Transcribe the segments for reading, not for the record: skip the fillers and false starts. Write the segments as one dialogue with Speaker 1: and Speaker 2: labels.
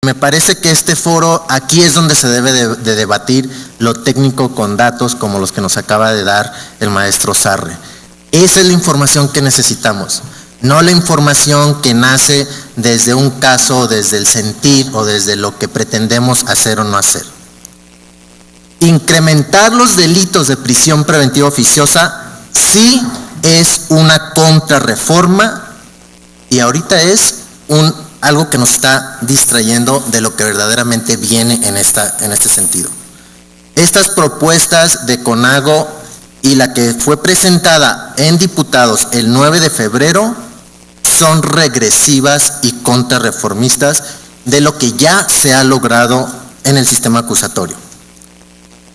Speaker 1: Me parece que este foro, aquí es donde se debe de debatir lo técnico con datos como los que nos acaba de dar el maestro Sarre. Esa es la información que necesitamos, no la información que nace desde un caso, desde el sentir o desde lo que pretendemos hacer o no hacer. Incrementar los delitos de prisión preventiva oficiosa sí es una contrarreforma y ahorita es algo que nos está distrayendo de lo que verdaderamente viene en este sentido. Estas propuestas de CONAGO y la que fue presentada en diputados el 9 de febrero son regresivas y contrarreformistas de lo que ya se ha logrado en el sistema acusatorio.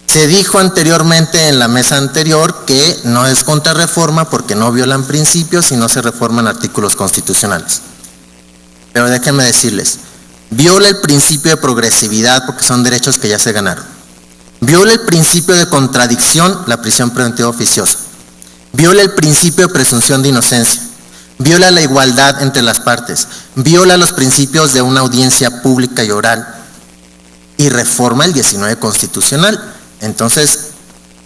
Speaker 1: Se dijo anteriormente en la mesa anterior que no es contrarreforma porque no violan principios y no se reforman artículos constitucionales. Pero déjenme decirles, viola el principio de progresividad porque son derechos que ya se ganaron. Viola el principio de contradicción, la prisión preventiva oficiosa. Viola el principio de presunción de inocencia. Viola la igualdad entre las partes. Viola los principios de una audiencia pública y oral. Y reforma el 19 constitucional. Entonces,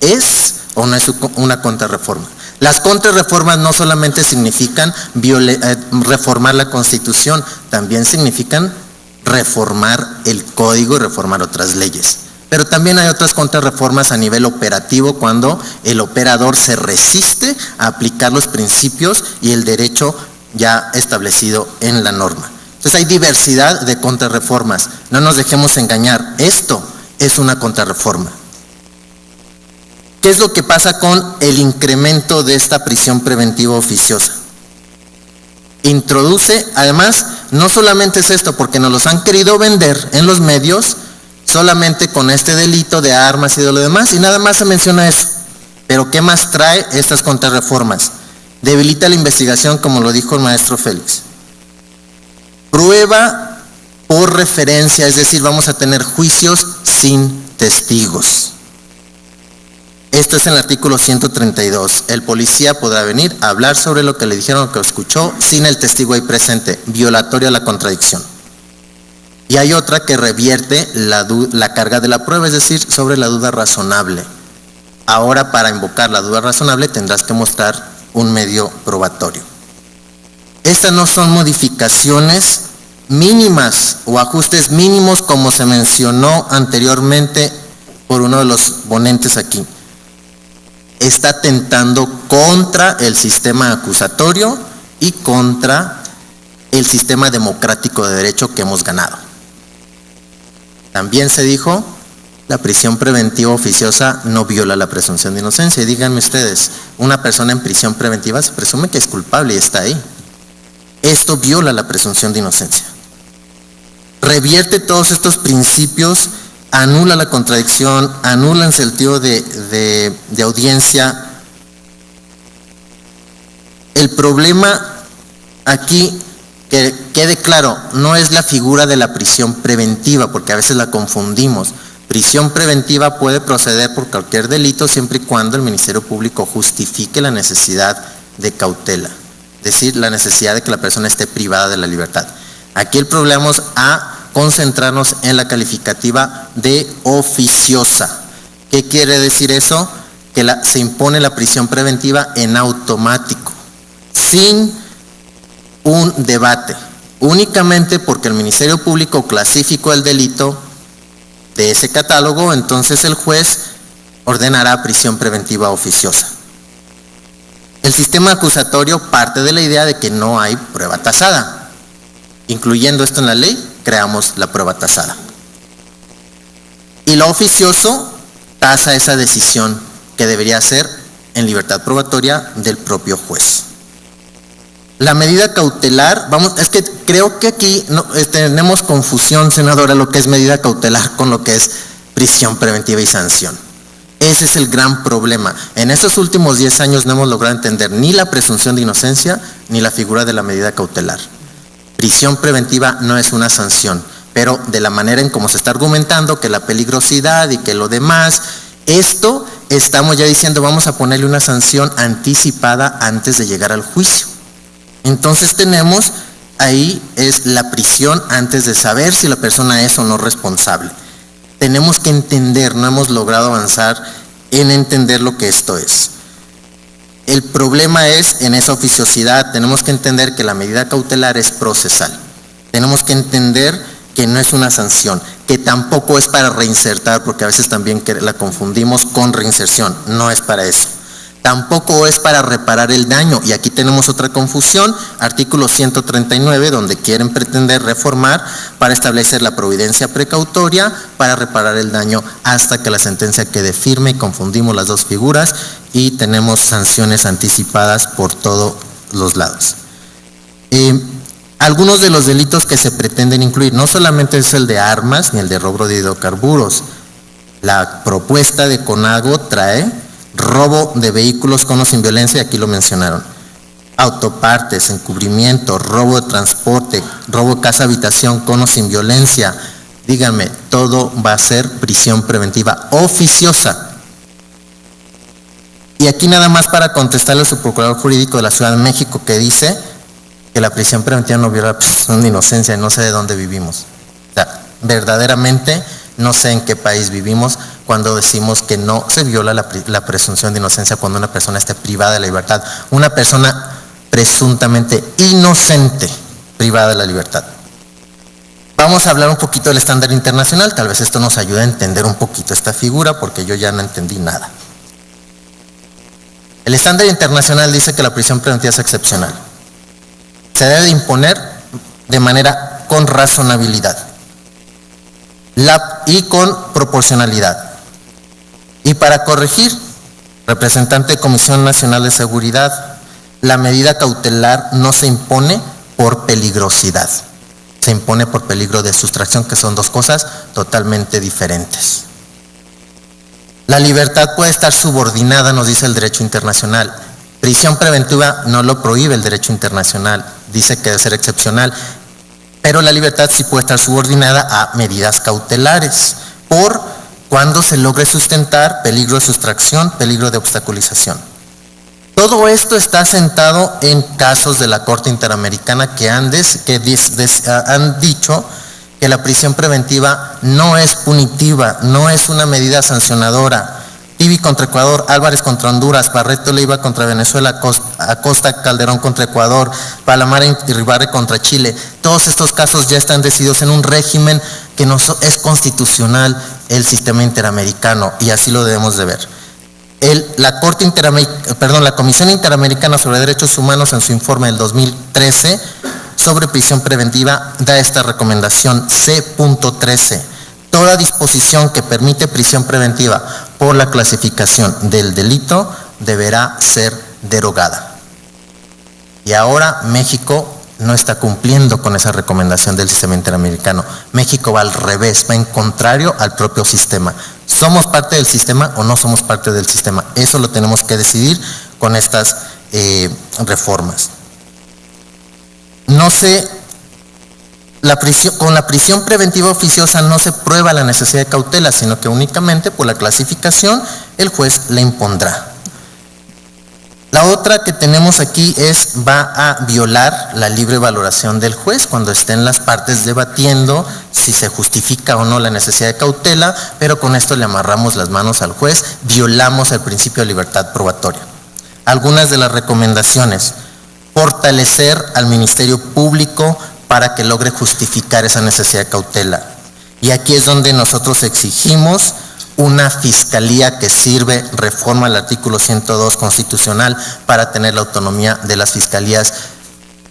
Speaker 1: ¿es o no es una contrarreforma? Las contrarreformas no solamente significan reformar la Constitución, también significan reformar el Código y reformar otras leyes. Pero también hay otras contrarreformas a nivel operativo cuando el operador se resiste a aplicar los principios y el derecho ya establecido en la norma. Entonces hay diversidad de contrarreformas. No nos dejemos engañar, esto es una contrarreforma. ¿Qué es lo que pasa con el incremento de esta prisión preventiva oficiosa? Introduce, además, no solamente es esto, porque nos los han querido vender en los medios, solamente con este delito de armas y de lo demás, y nada más se menciona eso. Pero ¿qué más trae estas contrarreformas? Debilita la investigación, como lo dijo el maestro Félix. Prueba por referencia, es decir, vamos a tener juicios sin testigos. Esto es en el artículo 132. El policía podrá venir a hablar sobre lo que le dijeron que escuchó sin el testigo ahí presente, violatorio a la contradicción. Y hay otra que revierte la carga de la prueba, es decir, sobre la duda razonable. Ahora, para invocar la duda razonable tendrás que mostrar un medio probatorio. Estas no son modificaciones mínimas o ajustes mínimos como se mencionó anteriormente por uno de los ponentes aquí. Está atentando contra el sistema acusatorio y contra el sistema democrático de derecho que hemos ganado. También se dijo, la prisión preventiva oficiosa no viola la presunción de inocencia. Y díganme ustedes, una persona en prisión preventiva se presume que es culpable y está ahí. Esto viola la presunción de inocencia. Revierte todos estos principios, anula la contradicción, anula el sentido de audiencia. El problema aquí, que quede claro, no es la figura de la prisión preventiva, porque a veces la confundimos. Prisión preventiva puede proceder por cualquier delito siempre y cuando el Ministerio Público justifique la necesidad de cautela, es decir, la necesidad de que la persona esté privada de la libertad. Aquí el problema es concentrarnos en la calificativa de oficiosa. ¿Qué quiere decir eso? Que se impone la prisión preventiva en automático, sin un debate, únicamente porque el Ministerio Público clasificó el delito de ese catálogo, entonces el juez ordenará prisión preventiva oficiosa. El sistema acusatorio parte de la idea de que no hay prueba tasada. Incluyendo esto en la ley, creamos la prueba tasada. Y lo oficioso tasa esa decisión que debería ser en libertad probatoria del propio juez. La medida cautelar, es que creo que aquí tenemos confusión, senadora, lo que es medida cautelar con lo que es prisión preventiva y sanción. Ese es el gran problema. En estos últimos 10 años no hemos logrado entender ni la presunción de inocencia ni la figura de la medida cautelar. Prisión preventiva no es una sanción, pero de la manera en cómo se está argumentando, que la peligrosidad y que lo demás, esto estamos ya diciendo vamos a ponerle una sanción anticipada antes de llegar al juicio. Entonces tenemos ahí es la prisión antes de saber si la persona es o no responsable. Tenemos que entender, no hemos logrado avanzar en entender lo que esto es. El problema es en esa oficiosidad. Tenemos que entender que la medida cautelar es procesal. Tenemos que entender que no es una sanción, que tampoco es para reinsertar, porque a veces también la confundimos con reinserción, no es para eso. Tampoco es para reparar el daño, y aquí tenemos otra confusión, artículo 139, donde quieren pretender reformar para establecer la providencia precautoria para reparar el daño hasta que la sentencia quede firme, y confundimos las dos figuras y tenemos sanciones anticipadas por todos los lados. Algunos de los delitos que se pretenden incluir, no solamente es el de armas ni el de robo de hidrocarburos. La propuesta de CONAGO trae robo de vehículos con o sin violencia, y aquí lo mencionaron. Autopartes, encubrimiento, robo de transporte, robo de casa habitación con o sin violencia. Díganme, todo va a ser prisión preventiva oficiosa. Y aquí nada más para contestarle al subprocurador jurídico de la Ciudad de México, que dice que la prisión preventiva no viola la presunción de inocencia, y no sé de dónde vivimos. O sea, verdaderamente no sé en qué país vivimos cuando decimos que no se viola la presunción de inocencia cuando una persona esté privada de la libertad. Una persona presuntamente inocente privada de la libertad. Vamos a hablar un poquito del estándar internacional, tal vez esto nos ayude a entender un poquito esta figura, porque yo ya no entendí nada. El estándar internacional dice que la prisión preventiva es excepcional. Se debe de imponer de manera con razonabilidad y con proporcionalidad. Y para corregir, representante de Comisión Nacional de Seguridad, la medida cautelar no se impone por peligrosidad, se impone por peligro de sustracción, que son dos cosas totalmente diferentes. La libertad puede estar subordinada, nos dice el derecho internacional. Prisión preventiva no lo prohíbe el derecho internacional, dice que debe ser excepcional, pero la libertad sí puede estar subordinada a medidas cautelares, por cuando se logre sustentar peligro de sustracción, peligro de obstaculización. Todo esto está sentado en casos de la Corte Interamericana que han dicho que la prisión preventiva no es punitiva, no es una medida sancionadora. Tibi contra Ecuador, Álvarez contra Honduras, Barreto Leiva contra Venezuela, Acosta Calderón contra Ecuador, Palamara y Ribarre contra Chile. Todos estos casos ya están decididos en un régimen que no es constitucional, el sistema interamericano, y así lo debemos de ver. La Comisión Interamericana sobre Derechos Humanos, en su informe del 2013 sobre prisión preventiva, da esta recomendación C.13. Toda disposición que permite prisión preventiva por la clasificación del delito deberá ser derogada. Y ahora México no está cumpliendo con esa recomendación del sistema interamericano. México va al revés, va en contrario al propio sistema. ¿Somos parte del sistema o no somos parte del sistema? Eso lo tenemos que decidir con estas reformas. Con la prisión preventiva oficiosa no se prueba la necesidad de cautela, sino que únicamente por la clasificación el juez le impondrá. La otra que tenemos aquí va a violar la libre valoración del juez cuando estén las partes debatiendo si se justifica o no la necesidad de cautela, pero con esto le amarramos las manos al juez, violamos el principio de libertad probatoria. Algunas de las recomendaciones: fortalecer al Ministerio Público para que logre justificar esa necesidad de cautela. Y aquí es donde nosotros exigimos una fiscalía que sirve, reforma el artículo 102 constitucional para tener la autonomía de las fiscalías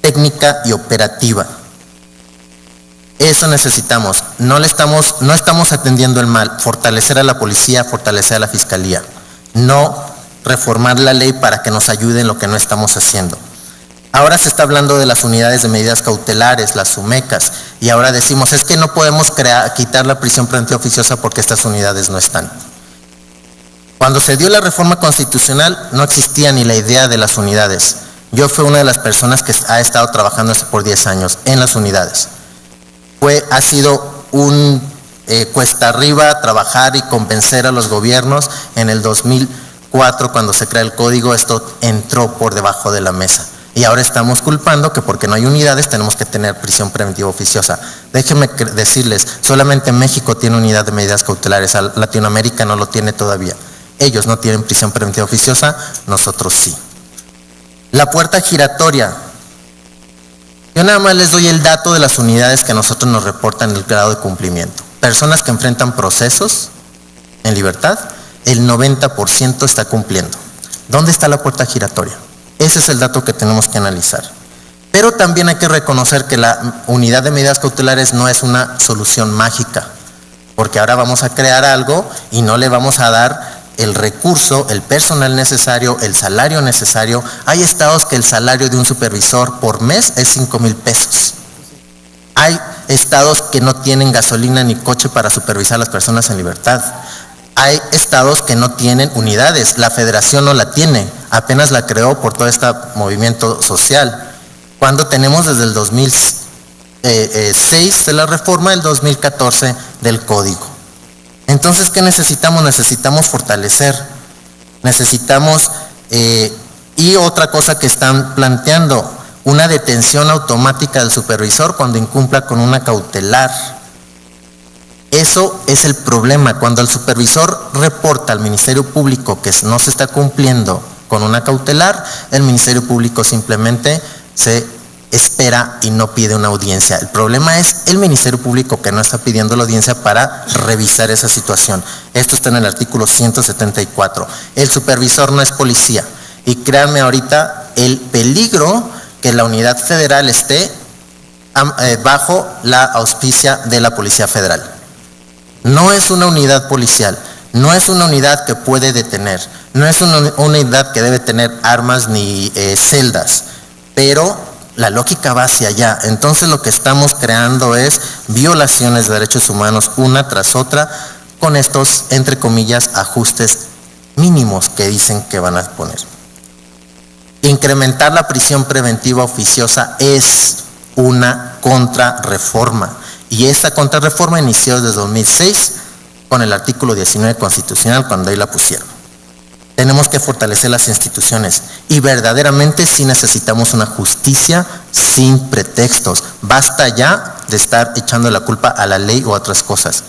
Speaker 1: técnica y operativa. Eso necesitamos. No estamos atendiendo el mal. Fortalecer a la policía, fortalecer a la fiscalía. No reformar la ley para que nos ayude en lo que no estamos haciendo. Ahora se está hablando de las unidades de medidas cautelares, las UMECAS, y ahora decimos, es que no podemos quitar la prisión preventiva oficiosa porque estas unidades no están. Cuando se dio la reforma constitucional no existía ni la idea de las unidades. Yo fui una de las personas que ha estado trabajando por 10 años en las unidades. Ha sido un cuesta arriba trabajar y convencer a los gobiernos. En el 2004, cuando se crea el código, esto entró por debajo de la mesa. Y ahora estamos culpando que porque no hay unidades tenemos que tener prisión preventiva oficiosa. Déjenme decirles, solamente México tiene unidad de medidas cautelares, Latinoamérica no lo tiene todavía. Ellos no tienen prisión preventiva oficiosa, nosotros sí. La puerta giratoria. Yo nada más les doy el dato de las unidades que a nosotros nos reportan el grado de cumplimiento. Personas que enfrentan procesos en libertad, el 90% está cumpliendo. ¿Dónde está la puerta giratoria? Ese es el dato que tenemos que analizar. Pero también hay que reconocer que la unidad de medidas cautelares no es una solución mágica, porque ahora vamos a crear algo y no le vamos a dar el recurso, el personal necesario, el salario necesario. Hay estados que el salario de un supervisor por mes es 5,000 pesos. Hay estados que no tienen gasolina ni coche para supervisar a las personas en libertad. Hay estados que no tienen unidades, la federación no la tiene, apenas la creó por todo este movimiento social. Cuando tenemos desde el 2006 de la reforma, el 2014 del código. Entonces, ¿qué necesitamos? Necesitamos fortalecer, necesitamos, y otra cosa que están planteando, una detención automática del supervisor cuando incumpla con una cautelar. Eso es el problema. Cuando el supervisor reporta al Ministerio Público que no se está cumpliendo con una cautelar, el Ministerio Público simplemente se espera y no pide una audiencia. El problema es el Ministerio Público que no está pidiendo la audiencia para revisar esa situación. Esto está en el artículo 174. El supervisor no es policía. Y créanme ahorita el peligro que la unidad federal esté bajo la auspicia de la Policía Federal. No es una unidad policial, no es una unidad que puede detener, no es una unidad que debe tener armas ni celdas, pero la lógica va hacia allá. Entonces lo que estamos creando es violaciones de derechos humanos una tras otra con estos, entre comillas, ajustes mínimos que dicen que van a poner. Incrementar la prisión preventiva oficiosa es una contrarreforma. Y esa contrarreforma inició desde 2006 con el artículo 19 constitucional, cuando ahí la pusieron. Tenemos que fortalecer las instituciones y verdaderamente sí necesitamos una justicia sin pretextos. Basta ya de estar echando la culpa a la ley o a otras cosas.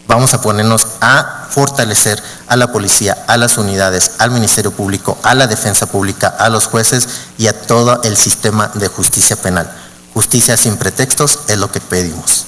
Speaker 1: Vamos a ponernos a fortalecer a la policía, a las unidades, al Ministerio Público, a la defensa pública, a los jueces y a todo el sistema de justicia penal. Justicia sin pretextos es lo que pedimos.